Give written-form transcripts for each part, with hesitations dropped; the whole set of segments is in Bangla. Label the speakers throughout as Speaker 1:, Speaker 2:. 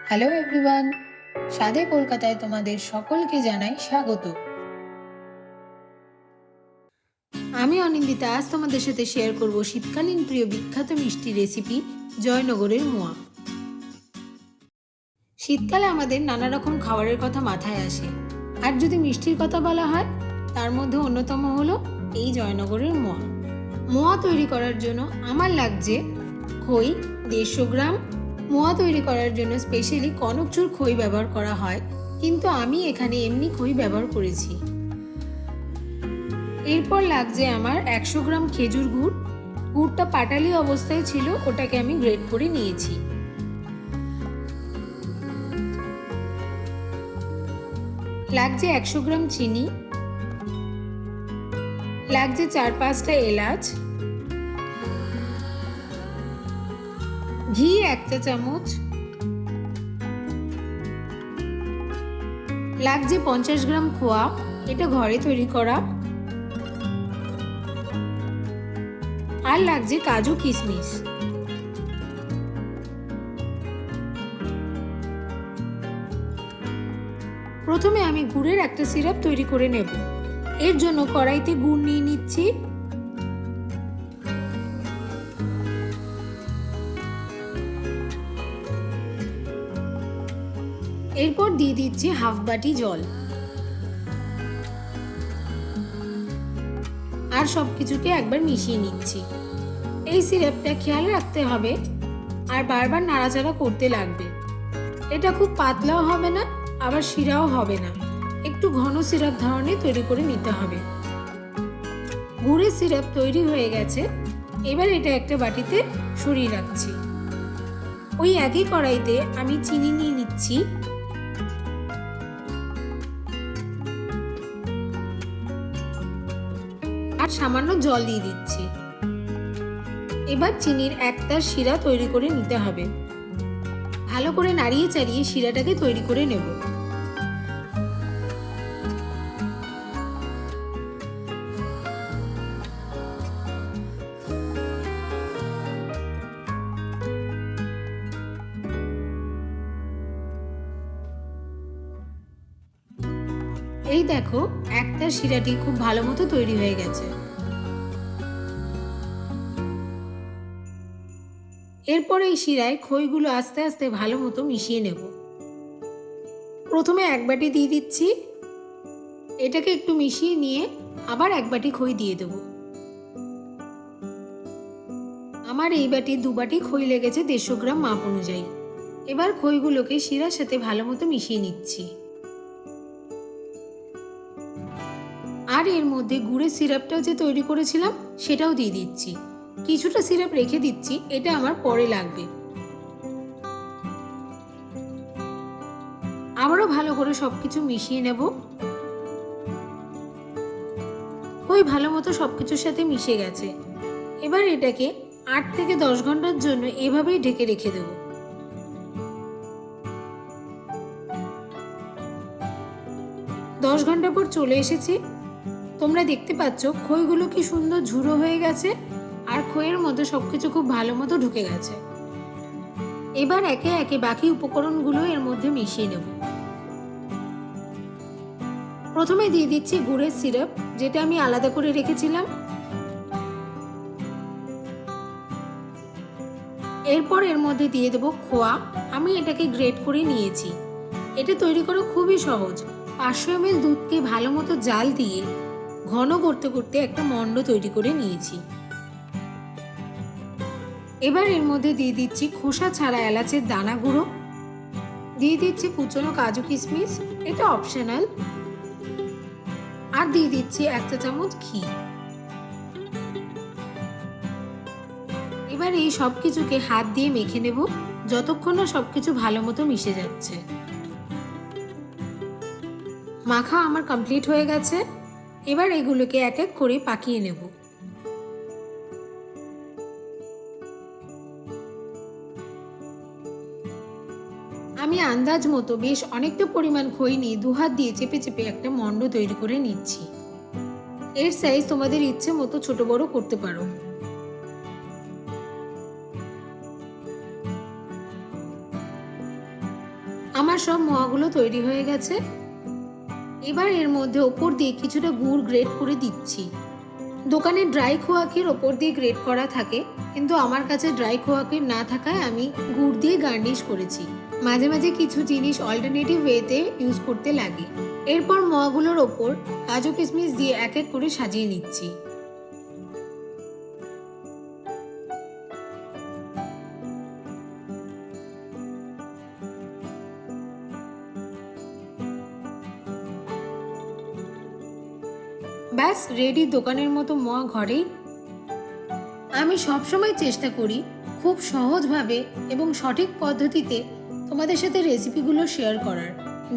Speaker 1: হ্যালো এভরিওয়ান, স্বাদে কলকাতায় তোমাদের সকলকে জানাই স্বাগত। আমি অনিন্দিতা। আজ তোমাদের সাথে শেয়ার করব শীতকালীন প্রিয় বিখ্যাত মিষ্টি রেসিপি জয়নগরের মোয়া। শীতকালে আমাদের নানা রকম খাবারের কথা মাথায় আসে, আর যদি মিষ্টির কথা বলা হয় তার মধ্যে অন্যতম হলো এই জয়নগরের মোয়া। মোয়া তৈরি করার জন্য আমার লাগছে খই 150 গ্রাম। মোয়া তৈরি করার জন্য স্পেশালি কনকচুর খই ব্যবহার করা হয়, কিন্তু আমি এখানে এমনি খই ব্যবহার করেছি। এরপর লাগছে আমার 100 গ্রাম খেজুর গুড়। গুড়টা পাটালি অবস্থায় ছিল, ওটাকে আমি গ্রেট করে নিয়েছি। লাগছে 100 গ্রাম চিনি, লাগছে 4-5টা এলাচ, ঘি 1 চা চামচ, লাগছে 50 গ্রাম খোয়া, এটা ঘরে তৈরি করা, আর লাগছে কাজু কিশমিশ। প্রথমে আমি গুড়ের একটা সিরাপ তৈরি করে নেব। এর জন্য কড়াইতে গুড় নিয়ে নিচ্ছি। এরপর দিয়ে দিচ্ছি হাফ বাটি জল, আর সবকিছুকে একবার মিশিয়ে নিচ্ছি। এই সিরাপটা খেয়াল রাখতে হবে আর বারবার নাড়াচাড়া করতে লাগবে। এটা খুব পাতলাও হবে না, আবার শিরাও হবে না, একটু ঘন সিরাপ ধরনের তৈরি করে নিতে হবে। গুড়ের সিরাপ তৈরি হয়ে গেছে, এবার এটা একটা বাটিতে সরিয়ে রাখছি। ওই একই কড়াইতে আমি চিনি নিয়ে নিচ্ছি, আর সামান্য জল দিয়ে দিচ্ছি। এবার চিনির একটা শিরা তৈরি করে নিতে হবে। ভালো করে নাড়িয়ে চাড়িয়ে শিরাটাকে তৈরি করে নেব। এই দেখো, একটা শিরাটি খুব ভালো মতো তৈরি হয়ে গেছে। এরপর এই শিরায় খইগুলো আস্তে আস্তে ভালো মতো মিশিয়ে নেব। প্রথমে 1 বাটি দিয়ে দিচ্ছি, এটাকে একটু মিশিয়ে নিয়ে আবার 1 বাটি খই দিয়ে দেব। আমার এই বাটি 2 বাটি খই লেগেছে 150 গ্রাম মাপ অনুযায়ী। এবার খইগুলোকে শিরার সাথে ভালো মতো মিশিয়ে নিচ্ছি। আর এর মধ্যে গুড়ের সিরাপটাও যে তৈরি করেছিলাম সেটাও দিয়ে দিচ্ছি। কিছুটা সিরাপ রেখে দিচ্ছি, এটা আমার পরে লাগবে। আবারও ভালো করে সবকিছু মিশিয়ে নেব। ওই ভালো মতো সবকিছুর সাথে মিশে গেছে। এবার এটাকে 8 থেকে 10 ঘন্টার জন্য এভাবেই ঢেকে রেখে দেব। 10 ঘন্টা পর চলে এসেছি। তোমরা দেখতে পাচ্ছ খইগুলো কি সুন্দর ঝুড়ো হয়ে গেছে, আর খইয়ের মধ্যে সবকিছু খুব ভালো মতো ঢুকে গেছে। এবার একে একে বাকি উপকরণগুলো এর মধ্যে মিশিয়ে নেব। প্রথমে দিয়ে দিচ্ছি গুড়ের সিরাপ, যেটা আমি আলাদা করে রেখেছিলাম। এরপর এর মধ্যে দিয়ে দেব খোয়া। আমি এটাকে গ্রেট করে নিয়েছি। এটা তৈরি করা খুবই সহজ। 500 ml দুধকে ভালো মতো জাল দিয়ে ঘন করতে করতে একটা মণ্ড তৈরি করে নিয়েছি। এবার এর মধ্যে দিয়ে দিচ্ছি খোসা ছাড়া এলাচের দানা গুঁড়ো, দিয়ে দিচ্ছি কুচনো কাজু কিশমিশ, এটা অপশনাল, আর দিয়ে দিচ্ছি 1 চা চামচ ঘি। এবার এই সব কিছুকে হাত দিয়ে মেখে নেব যতক্ষণ না সবকিছু ভালো মতো মিশে যাচ্ছে। মাখা আমার কমপ্লিট হয়ে গেছে। এবার এগুলোকে এক এক করে পাকিয়ে নেব। আমি আন্দাজ মতো বেশ অনেকটা পরিমাণ খই নিয়ে 2 হাত দিয়ে চেপে চেপে একটা মণ্ড তৈরি করে নিচ্ছি। এর সাইজ তোমাদের ইচ্ছে মতো ছোট বড় করতে পারো। আমার সব মোয়াগুলো তৈরি হয়ে গেছে। এবার এর মধ্যে ওপর দিয়ে কিছুটা গুড় গ্রেট করে দিচ্ছি। দোকানে ড্রাই খোয়াকির ওপর দিয়ে গ্রেট করা থাকে, কিন্তু আমার কাছে ড্রাই খোয়াকির না থাকায় আমি গুড় দিয়ে গার্নিশ করেছি। মাঝে মাঝে কিছু জিনিস অল্টারনেটিভ ওয়েতে ইউজ করতে লাগে। এরপর মোয়াগুলোর ওপর কাজু কিশমিশ দিয়ে এক এক করে সাজিয়ে নিচ্ছি। ব্যাস রেডি দোকানের মতো মোয়া ঘরেই। আমি সবসময় চেষ্টা করি খুব সহজভাবে এবং সঠিক পদ্ধতিতে তোমাদের সাথে রেসিপিগুলো শেয়ার করার,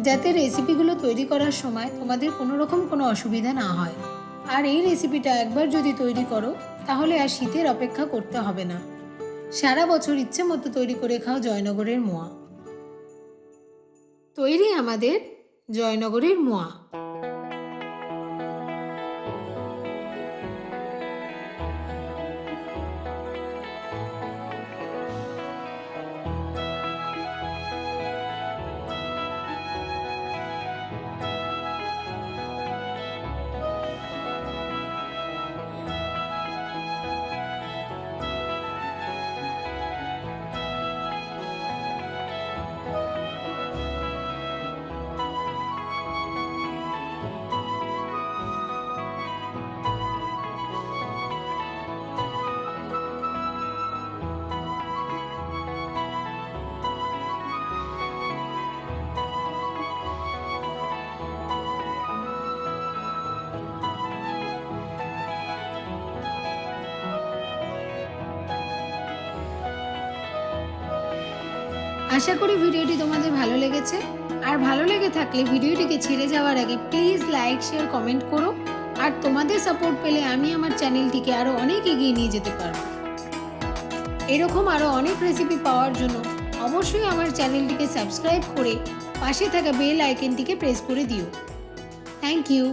Speaker 1: যাতে রেসিপিগুলো তৈরি করার সময় তোমাদের কোনো রকম কোনো অসুবিধা না হয়। আর এই রেসিপিটা একবার যদি তৈরি করো তাহলে আর শীতের অপেক্ষা করতে হবে না। সারা বছর ইচ্ছে মতো তৈরি করে খাও জয়নগরের মোয়া। তৈরি আমাদের জয়নগরের মোয়া। আশা করি ভিডিওটি তোমাদের ভালো লেগেছে। আর ভালো লেগে থাকলে ভিডিওটিকে ছেড়ে যাওয়ার আগে প্লিজ লাইক শেয়ার কমেন্ট করো। আর তোমাদের সাপোর্ট পেলে আমি আমার চ্যানেলটিকে আরও অনেক এগিয়ে নিয়ে যেতে পারবো। এরকম আরও অনেক রেসিপি পাওয়ার জন্য অবশ্যই আমার চ্যানেলটিকে সাবস্ক্রাইব করে পাশে থাকা বেল আইকনটিকে প্রেস করে দিও। Thank you.